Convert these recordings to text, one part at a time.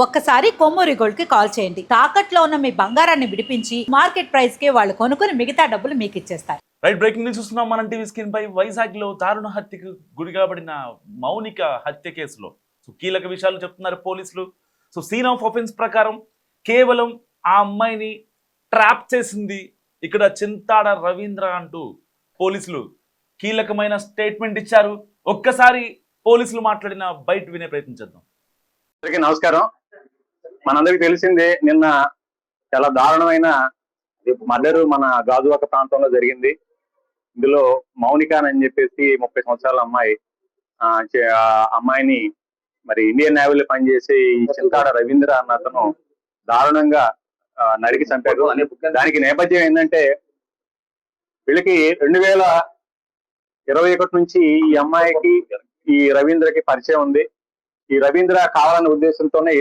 ఒక్కసారి కొమ్మూరి గోల్డ్ కి కాల్ చేయండి. తాకట్లో ఉన్న మీ బంగారాన్ని విడిపించి మార్కెట్ ప్రైస్ కి వాళ్ళు కొనుక్కుని మిగతా డబ్బులు మీకు ఇచ్చేస్తారు. రైట్, బ్రేకింగ్ న్యూస్ చూస్తున్నాం మనం టీవీ స్క్రీన్ పై. వైజాగ్ లో దారుణ హత్యకు గురిగాబడిన మౌనిక హత్య కేసులో కీలక విషయాలు చెప్తున్నారు పోలీసులు. సీన్ ఆఫ్ ఆఫెన్స్ ప్రకారం కేవలం ఆ అమ్మాయిని ట్రాప్ చేసింది ఇక్కడ చింతాడ రవీంద్ర అంటూ పోలీసులు కీలకమైన స్టేట్మెంట్ ఇచ్చారు. ఒక్కసారి పోలీసులు మాట్లాడిన బయట వినే ప్రయత్నం చేద్దాం. అందరికీ నమస్కారం. మనందరికి తెలిసిందే, నిన్న చాలా దారుణమైన మర్డర్ మన గాజువాక ప్రాంతంలో జరిగింది. ఇందులో మౌనిక అని చెప్పేసి 30 సంవత్సరాల అమ్మాయి, అమ్మాయిని మరి ఇండియన్ నేవీలో పనిచేసే ఈ చింతాడ రవీంద్ర అన్న అతను దారుణంగా నరికి చంపాడు. దానికి నేపథ్యం ఏంటంటే, వీళ్ళకి 2021 నుంచి ఈ అమ్మాయికి ఈ రవీంద్రకి పరిచయం ఉంది. ఈ రవీంద్ర కావాలనే ఉద్దేశంతోనే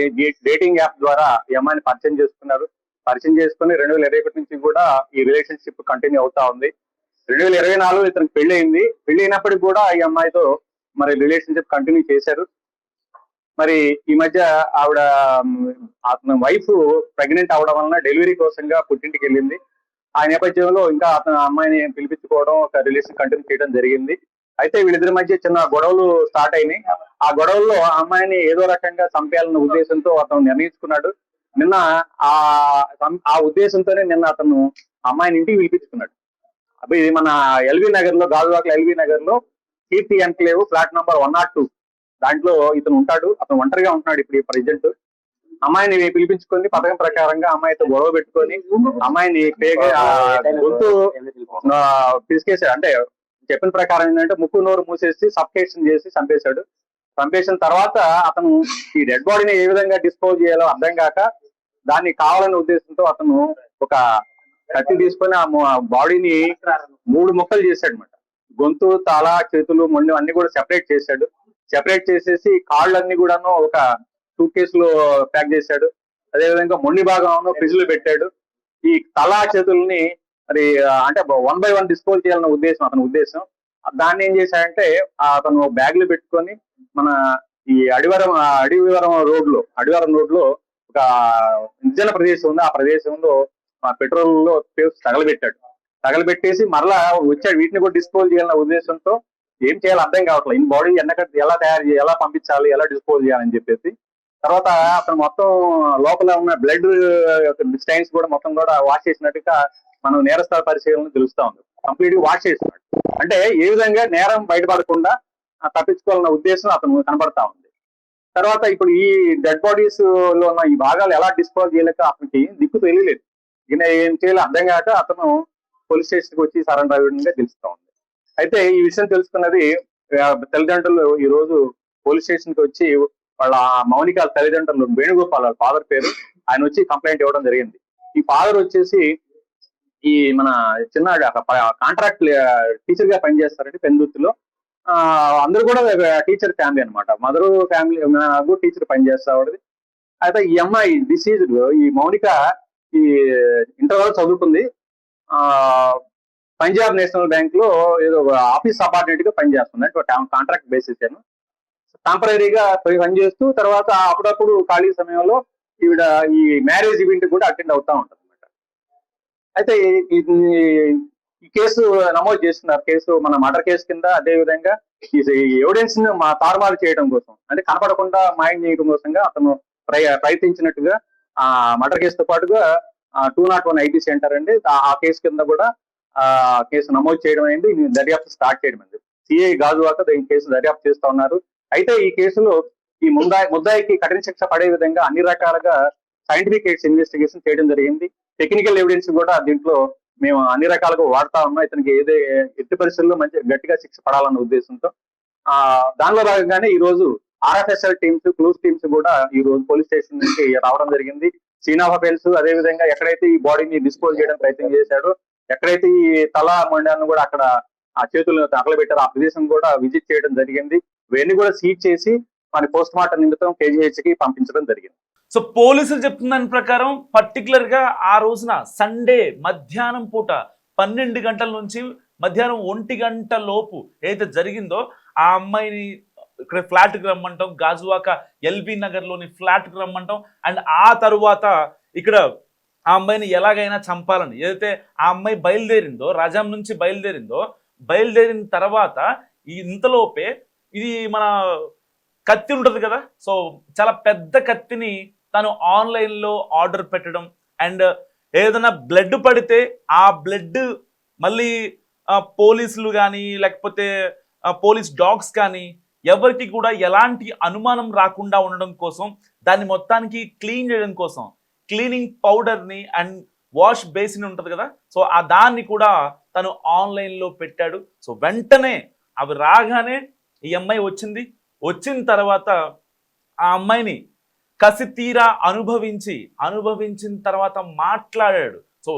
డేటింగ్ యాప్ ద్వారా ఈ అమ్మాయిని పరిచయం చేసుకున్నారు. పరిచయం చేసుకుని 2021 నుంచి కూడా ఈ రిలేషన్షిప్ కంటిన్యూ అవుతా ఉంది. 2024 ఇతనికి పెళ్లి అయింది. పెళ్లి అయినప్పటికీ కూడా ఈ అమ్మాయితో మరి రిలేషన్షిప్ కంటిన్యూ చేశారు. మరి ఈ మధ్య ఆవిడ అతని వైఫ్ ప్రెగ్నెంట్ అవడం వలన డెలివరీ కోసంగా పుట్టింటికి వెళ్ళింది. ఆ నేపథ్యంలో ఇంకా అతను అమ్మాయిని పిలిపించుకోవడం, ఒక రిలేషన్ కంటిన్యూ చేయడం జరిగింది. అయితే వీళ్ళిద్దరి మధ్య చిన్న గొడవలు స్టార్ట్ అయినాయి. ఆ గొడవల్లో ఆ అమ్మాయిని ఏదో రకంగా చంపేయాలన్న ఉద్దేశంతో అతను నిర్ణయించుకున్నాడు. నిన్న ఆ ఉద్దేశంతోనే నిన్న అతను అమ్మాయిని ఇంటికి పిలిపించుకున్నాడు. అప్పుడు ఇది మన ఎల్బీ నగర్ లో, గాజువాకలో ఎల్బీ నగర్ లో కీర్తి ఎన్క్లేవ్ ఫ్లాట్ నంబర్ 102 దాంట్లో ఇతను ఉంటాడు. అతను ఒంటరిగా ఉంటున్నాడు ఇప్పుడు ప్రెసిడెంట్. అమ్మాయిని పిలిపించుకొని పథకం ప్రకారంగా అమ్మాయితో గొడవ పెట్టుకొని అమ్మాయిని గొంతు పిసికేసాడు. అంటే చెప్పిన ప్రకారం ఏంటంటే ముక్కు నోరు మూసేసి సఫకేషన్ చేసి చంపేశాడు. చంపేసిన తర్వాత అతను ఈ డెడ్ బాడీని ఏ విధంగా డిస్పోజ్ చేయాలో అర్థం కాక దాన్ని కావాలనే ఉద్దేశంతో అతను ఒక కత్తి తీసుకొని ఆ బాడీని 3 ముక్కలు చేశాడు అనమాట. గొంతు, తల, చేతులు, మొండి అన్ని కూడా సెపరేట్ చేశాడు. సెపరేట్ చేసేసి కాళ్ళన్నీ కూడాను ఒక సూట్ కేసులో ప్యాక్ చేశాడు. అదేవిధంగా మొండి భాగం ఫ్రిడ్జ్ లో పెట్టాడు. ఈ తల, చేతుల్ని మరి అంటే 1 by 1 డిస్పోజ్ చేయాలన్న ఉద్దేశం అతని ఉద్దేశం. దాన్ని ఏం చేశాడంటే అతను బ్యాగ్ లో పెట్టుకొని మన ఈ అడివివరం రోడ్ లో ఒక నిర్జన ప్రదేశం ఉంది. ఆ ప్రదేశంలో పెట్రోల్ లో తగలబెట్టేసి మరలా వచ్చాడు. వీటిని కూడా డిస్పోజ్ చేయాలన్న ఉద్దేశంతో ఏం చేయాలో అర్థం కావట్లేదు. ఈ బాడీ ఎలా తయారు చేయాలి, ఎలా పంపించాలి, ఎలా డిస్పోజ్ చేయాలని చెప్పేసి తర్వాత అతను మొత్తం లోపల ఉన్న బ్లడ్ స్టైన్స్ కూడా మొత్తం కూడా వాష్ చేసినట్టుగా మనం నేరస్థల పరిశీలన తెలుస్తా ఉంది. కంప్లీట్ గా వాష్ చేస్తున్నాడు. అంటే ఏ విధంగా నేరం బయటపడకుండా తప్పించుకోవాలన్న ఉద్దేశం అతను కనబడతా ఉంది. తర్వాత ఇప్పుడు ఈ డెడ్ బాడీస్ లో ఉన్న ఈ భాగాలు ఎలా డిస్పోజ్ చేయలేక అతనికి దిక్కు తెలియలేదు. ఈయన ఏం చేయాలో అర్థం కాక అతను పోలీస్ స్టేషన్ కి వచ్చి సరెండర్ అయ్యడంగా తెలుస్తా ఉంది. అయితే ఈ విషయం తెలుసుకున్నది తల్లిదండ్రులు ఈ రోజు పోలీస్ స్టేషన్ కి వచ్చి వాళ్ళ మౌనిక తల్లిదండ్రులు వేణుగోపాల్, వాళ్ళ ఫాదర్ పేరు, ఆయన వచ్చి కంప్లైంట్ ఇవ్వడం జరిగింది. ఈ ఫాదర్ వచ్చేసి ఈ మన చిన్న కాంట్రాక్ట్ టీచర్ గా పనిచేస్తారండి పెందుర్తిలో. అందరూ కూడా టీచర్ ఫ్యామిలీ అనమాట. మదర్ ఫ్యామిలీ టీచర్ పనిచేస్తాడు. అయితే ఈ అమ్మాయి డిసీజ్డ్ ఈ మౌనిక ఈ ఇంటర్ వరకు చదువుకుంది. పంజాబ్ నేషనల్ బ్యాంక్ లో ఏదో ఆఫీస్ సబార్డినేట్ గా పనిచేస్తుంది. కాంట్రాక్ట్ బేసిస్ టెంపరీగా పనిచేస్తూ తర్వాత అప్పుడప్పుడు ఖాళీ సమయంలో ఈవిడ ఈ మ్యారేజ్ ఈవెంట్ కూడా అటెండ్ అవుతా ఉంటుంది అనమాట. అయితే ఈ కేసు నమోదు చేస్తున్నారు. కేసు మన మర్డర్ కేసు కింద. అదే విధంగా ఈ ఎవిడెన్స్ ని తారుమారు చేయడం కోసం, అంటే కనపడకుండా మాయం చేయడం కోసంగా అతను ప్రయత్నించినట్టుగా ఆ మర్డర్ కేసుతో పాటుగా 201 ఐపీసీ అంటారండి. ఆ కేసు కింద కూడా కేసు నమోదు చేయడం అయింది. దర్యాప్తు స్టార్ట్ చేయడం అయింది. సిఐ గాజువాక ఈ కేసు దర్యాప్తు చేస్తా ఉన్నారు. అయితే ఈ కేసులో ఈ ముద్దాయికి కఠిన శిక్ష పడే విధంగా అన్ని రకాలుగా సైంటిఫిక్ ఇన్వెస్టిగేషన్ చేయడం జరిగింది. టెక్నికల్ ఎవిడెన్స్ కూడా దీంట్లో మేము అన్ని రకాలుగా వాడుతా ఉన్నాం. ఇతనికి ఎట్టి పరిస్థితుల్లో మంచి గట్టిగా శిక్ష పడాలన్న ఉద్దేశంతో దానిలో భాగంగానే ఈ రోజు ఆర్ఎఫ్ఎస్ఎల్ టీమ్స్, క్లూస్ టీమ్స్ కూడా ఈ రోజు పోలీస్ స్టేషన్ నుంచి రావడం జరిగింది. సీన్ ఆఫ్ అఫెన్స్, అదేవిధంగా ఎక్కడైతే ఈ బాడీని డిస్పోజ్ చేయడం ప్రయత్నం చేశాడో, ఎక్కడైతే ఈ తల మొండాన్ని కూడా అక్కడ ఆ చేతులను తగలబెట్టారో ఆ ప్రదేశం కూడా విజిట్ చేయడం జరిగింది. ఇవన్నీ కూడా సీజ్ చేసి మన పోస్ట్ మార్టం నిమిత్తం KGH కి పంపించడం జరిగింది. సో పోలీసులు చెప్తున్న దాని ప్రకారం పర్టికులర్ గా ఆ రోజున సండే మధ్యాహ్నం పూట 12 గంటల నుంచి మధ్యాహ్నం 1 గంట లోపు ఏదైతే జరిగిందో ఆ అమ్మాయిని ఇక్కడ ఫ్లాట్కి రమ్మంటాం, గాజువాక ఎల్బీ నగర్లోని ఫ్లాట్కి రమ్మంటాం. అండ్ ఆ తరువాత ఇక్కడ ఆ అమ్మాయిని ఎలాగైనా చంపాలని ఏదైతే ఆ అమ్మాయి బయలుదేరిందో, రాజాం నుంచి బయలుదేరిన తర్వాత ఇంతలోపే ఇది మన కత్తి ఉంటుంది కదా, సో చాలా పెద్ద కత్తిని తను ఆన్లైన్లో ఆర్డర్ పెట్టడం. అండ్ ఏదైనా బ్లడ్ పడితే ఆ బ్లడ్ మళ్ళీ పోలీసులు కానీ లేకపోతే పోలీస్ డాగ్స్ కానీ ఎవరికి కూడా ఎలాంటి అనుమానం రాకుండా ఉండడం కోసం, దాన్ని మొత్తానికి క్లీన్ చేయడం కోసం క్లీనింగ్ పౌడర్ని అండ్ వాష్ బేసిన్ ఉంటుంది కదా, సో ఆ దాన్ని కూడా తను ఆన్లైన్లో పెట్టాడు. సో వెంటనే అవి రాగానే ఈ అమ్మాయి వచ్చిన తర్వాత ఆ అమ్మాయిని కసి తీరా అనుభవించిన తర్వాత మాట్లాడాడు. సో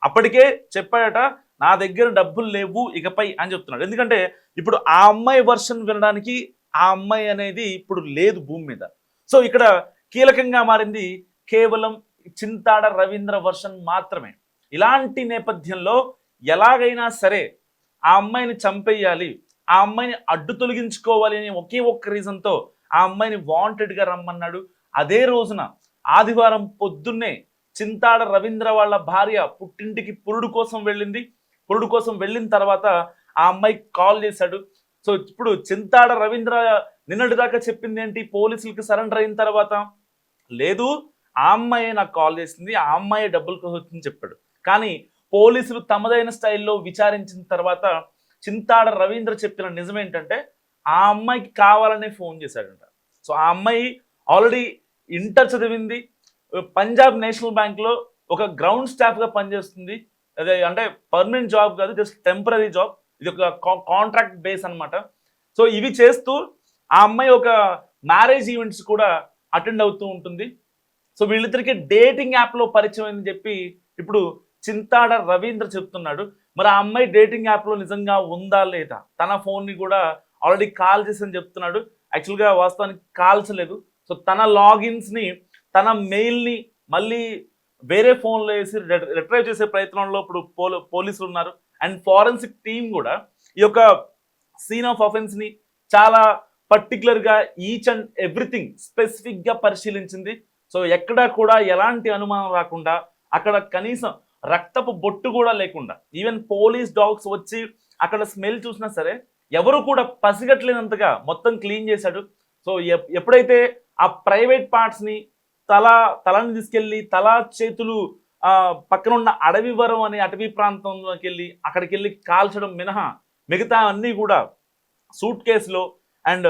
అప్పటికే చెప్పాడట, నా దగ్గర డబ్బులు లేవు ఇకపై అని చెప్తున్నాడు. ఎందుకంటే ఇప్పుడు ఆ అమ్మాయి వర్షన్ వినడానికి ఆ అమ్మాయి అనేది ఇప్పుడు లేదు భూమి మీద. సో ఇక్కడ కీలకంగా మారింది కేవలం చింతాడ రవీంద్ర వర్షన్ మాత్రమే. ఇలాంటి నేపథ్యంలో ఎలాగైనా సరే ఆ అమ్మాయిని చంపేయాలి, ఆ అమ్మాయిని అడ్డు తొలగించుకోవాలి అనే ఒకే ఒక్క రీజన్తో ఆ అమ్మాయిని వాంటెడ్గా రమ్మన్నాడు. అదే రోజున ఆదివారం పొద్దున్నే చింతాడ రవీంద్ర వాళ్ళ భార్య పుట్టింటికి పురుడు కోసం వెళ్ళిన తర్వాత ఆ అమ్మాయికి కాల్ చేశాడు. సో ఇప్పుడు చింతాడ రవీంద్ర నిన్నటిదాకా చెప్పింది ఏంటి, పోలీసులకి సరెండర్ అయిన తర్వాత లేదు ఆ అమ్మాయే నాకు కాల్ చేసింది, ఆ అమ్మాయే డబ్బుల కోసం వచ్చిందని చెప్పాడు. కానీ పోలీసులు తమదైన స్టైల్లో విచారించిన తర్వాత చింతాడ రవీంద్ర చెప్పిన నిజం ఏంటంటే ఆ అమ్మాయికి కావాలనే ఫోన్ చేశాడంట. సో ఆ అమ్మాయి ఆల్రెడీ ఇంటర్ చదివింది, పంజాబ్ నేషనల్ బ్యాంక్లో ఒక గ్రౌండ్ స్టాఫ్గా పనిచేస్తుంది. అదే అంటే పర్మనెంట్ జాబ్ కాదు, జస్ట్ టెంపరీ జాబ్, ఇది ఒక కాంట్రాక్ట్ బేస్ అనమాట. సో ఇవి చేస్తూ ఆ అమ్మాయి ఒక మ్యారేజ్ ఈవెంట్స్ కూడా అటెండ్ అవుతూ ఉంటుంది. సో వీళ్ళిద్దరికి డేటింగ్ యాప్లో పరిచయం అని చెప్పి ఇప్పుడు చింతాడ రవీంద్ర చెప్తున్నాడు. మరి ఆ అమ్మాయి డేటింగ్ యాప్లో నిజంగా ఉందా లేదా, తన ఫోన్ని కూడా ఆల్రెడీ కాల్ చేసి చెప్తున్నాడు. యాక్చువల్గా వాస్తవానికి కాల్చలేదు. సో తన లాగిన్స్ని, తన మెయిల్ని మళ్ళీ వేరే ఫోన్లో వేసి రిట్రైవ్ చేసే ప్రయత్నంలో ఇప్పుడు పోలీసులు ఉన్నారు. అండ్ ఫారెన్సిక్ టీం కూడా ఈ యొక్క సీన్ ఆఫ్ అఫెన్స్ని చాలా పర్టికులర్గా ఈచ్ అండ్ ఎవ్రీథింగ్ స్పెసిఫిక్గా పరిశీలించింది. సో ఎక్కడా కూడా ఎలాంటి అనుమానం రాకుండా, అక్కడ కనీసం రక్తపు బొట్టు కూడా లేకుండా, ఈవెన్ పోలీస్ డాగ్స్ వచ్చి అక్కడ స్మెల్ చూసినా సరే ఎవరు కూడా పసిగట్లేనంతగా మొత్తం క్లీన్ చేశాడు. సో ఎప్పుడైతే ఆ ప్రైవేట్ పార్ట్స్ని తలని తీసుకెళ్ళి తల చేతులు పక్కన ఉన్న అడవివరం అనే అటవీ ప్రాంతంలోకి వెళ్ళి అక్కడికి వెళ్ళి కాల్చడం మినహా మిగతా అన్నీ కూడా సూట్ కేసులో అండ్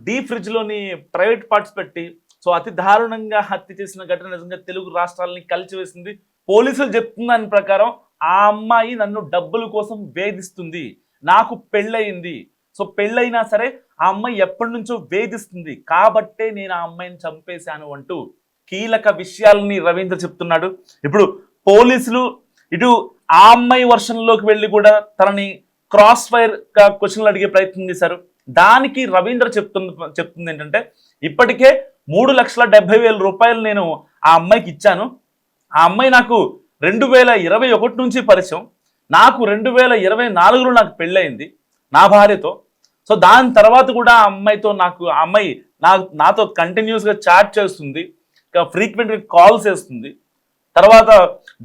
డీప్ ఫ్రిడ్జ్లోని ప్రైవేట్ పార్ట్స్ పెట్టి సో అతి దారుణంగా హత్య చేసిన ఘటన నిజంగా తెలుగు రాష్ట్రాలని కలిచివేసింది. పోలీసులు చెప్తున్న దాని ప్రకారం ఆ అమ్మాయి నన్ను డబ్బుల కోసం వేధిస్తుంది, నాకు పెళ్ళయింది, సో పెళ్ళైనా సరే ఆ అమ్మాయి ఎప్పటి నుంచో వేధిస్తుంది కాబట్టే నేను ఆ అమ్మాయిని చంపేశాను అంటూ కీలక విషయాలని రవీంద్ర చెప్తున్నాడు. ఇప్పుడు పోలీసులు ఇటు ఆ అమ్మాయి వర్షన్లోకి వెళ్ళి కూడా తనని క్రాస్ ఫైర్ క్వశ్చన్లు అడిగే ప్రయత్నం చేశారు. దానికి రవీంద్ర చెప్తుంది ఏంటంటే ఇప్పటికే 3,70,000 రూపాయలు నేను ఆ అమ్మాయికి ఇచ్చాను. ఆ అమ్మాయి నాకు 2021 నుంచి పరిచయం, నాకు 2024లో నాకు పెళ్ళయింది నా భార్యతో. సో దాని తర్వాత కూడా ఆ అమ్మాయితో ఆ అమ్మాయి నాతో కంటిన్యూస్గా చాట్ చేస్తుంది, ఫ్రీక్వెంట్గా కాల్స్ చేస్తుంది, తర్వాత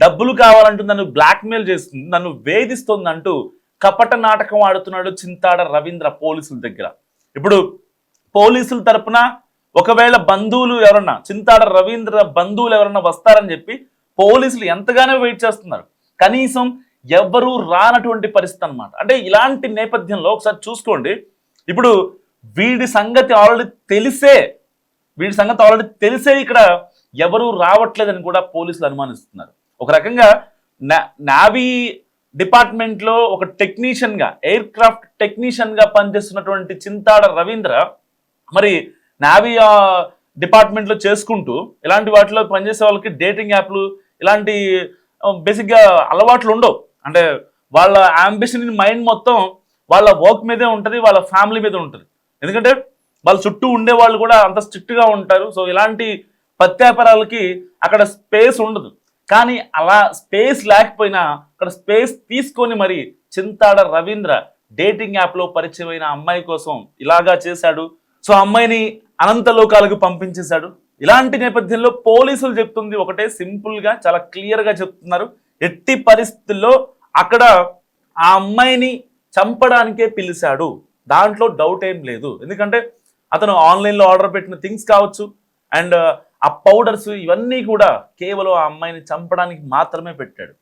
డబ్బులు కావాలంటూ నన్ను బ్లాక్మెయిల్ చేస్తుంది, నన్ను వేధిస్తుంది అంటూ కపట నాటకం ఆడుతున్నాడు చింతాడ రవీంద్ర పోలీసుల దగ్గర. ఇప్పుడు పోలీసుల తరపున ఒకవేళ బంధువులు ఎవరన్నా, చింతాడ రవీంద్ర బంధువులు ఎవరన్నా వస్తారని చెప్పి పోలీసులు ఎంతగానో వెయిట్ చేస్తున్నారు. కనీసం ఎవ్వరూ రానటువంటి పరిస్థితి అనమాట. అంటే ఇలాంటి నేపథ్యంలో ఒకసారి చూసుకోండి, ఇప్పుడు వీడి సంగతి ఆల్రెడీ తెలిసే ఇక్కడ ఎవరూ రావట్లేదని కూడా పోలీసులు అనుమానిస్తున్నారు. ఒక రకంగా నావీ డిపార్ట్మెంట్లో ఒక టెక్నీషియన్గా, ఎయిర్ క్రాఫ్ట్ టెక్నీషియన్గా పనిచేస్తున్నటువంటి చింతాడ రవీంద్ర మరి నావీ డిపార్ట్మెంట్లో చేసుకుంటూ ఇలాంటి వాటిలో పనిచేసే వాళ్ళకి డేటింగ్ యాప్లు ఇలాంటి బేసిక్గా అలవాట్లు ఉండవు. అంటే వాళ్ళ అంబిషన్ మైండ్ మొత్తం వాళ్ళ వర్క్ మీదే ఉంటుంది, వాళ్ళ ఫ్యామిలీ మీద ఉంటుంది. ఎందుకంటే వాళ్ళ చుట్టూ ఉండే వాళ్ళు కూడా అంత స్ట్రిక్ట్గా ఉంటారు. సో ఇలాంటి ప్రత్యాపరాలకి అక్కడ స్పేస్ ఉండదు. కానీ అలా స్పేస్ లేకపోయినా అక్కడ స్పేస్ తీసుకొని మరి చింతాడ రవీంద్ర డేటింగ్ యాప్లో పరిచయమైన అమ్మాయి కోసం ఇలాగా చేశాడు. సో అమ్మాయిని అనంత లోకాలకు పంపించేశాడు. ఇలాంటి నేపథ్యంలో పోలీసులు చెప్తుంది ఒకటే, సింపుల్గా చాలా క్లియర్గా చెప్తున్నారు, ఎట్టి పరిస్థితుల్లో అక్కడ ఆ అమ్మాయిని చంపడానికే పిలిచాడు, దాంట్లో డౌట్ ఏం లేదు. ఎందుకంటే అతను ఆన్లైన్లో ఆర్డర్ పెట్టిన థింగ్స్ కావచ్చు అండ్ ఆ పౌడర్స్ ఇవన్నీ కూడా కేవలం ఆ అమ్మాయిని చంపడానికి మాత్రమే పెట్టాడు.